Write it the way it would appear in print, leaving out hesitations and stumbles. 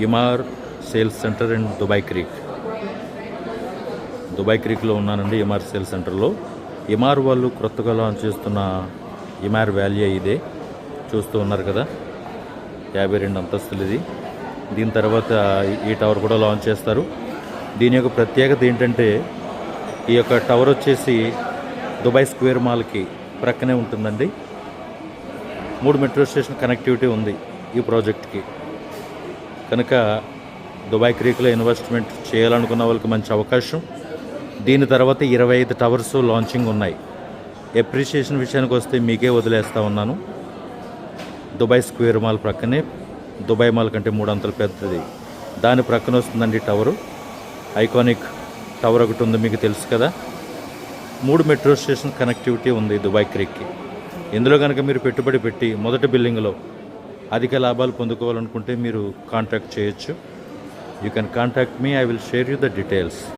ఇమార్ sales centre and Dubai క్రీక్లో ఉన్నానండి. ఇమార్ sales సెంటర్లో ఇమార్ వాళ్ళు కొత్తగా లాంచ్ చేస్తున్న ఇమార్ వ్యాలీ ఇదే చూస్తూ ఉన్నారు కదా, 52 అంతస్తులు ఇది. దీని తర్వాత ఈ టవర్ కూడా లాంచ్ చేస్తారు. దీని యొక్క ప్రత్యేకత ఏంటంటే ఈ యొక్క టవర్ వచ్చేసి దుబాయ్ స్క్వేర్ మాల్కి ప్రక్కనే ఉంటుందండి. 3 మెట్రో స్టేషన్ కనెక్టివిటీ ఉంది ఈ ప్రాజెక్ట్కి. కనుక దుబాయ్ క్రీక్లో ఇన్వెస్ట్మెంట్ చేయాలనుకున్న వాళ్ళకి మంచి అవకాశం. దీని తర్వాత 25 టవర్స్ లాంచింగ్ ఉన్నాయి. ఎప్రిషియేషన్ విషయానికి వస్తే మీకే వదిలేస్తూ ఉన్నాను. దుబాయ్ స్క్వేర్ మాల్ ప్రక్కనే, దుబాయ్ మాల్ కంటే 3 అంతలు పెద్దది, దాని ప్రక్కన వస్తుందండి టవరు. ఐకానిక్ టవర్ ఒకటి ఉంది, మీకు తెలుసు కదా. 3 మెట్రో స్టేషన్ కనెక్టివిటీ ఉంది దుబాయ్ క్రీక్కి. ఇందులో కనుక మీరు పెట్టుబడి పెట్టి మొదటి బిల్డింగ్లో అధిక లాభాలు పొందుకోవాలనుకుంటే మీరు కాంటాక్ట్ చేయొచ్చు. You can contact me, I will share you the details.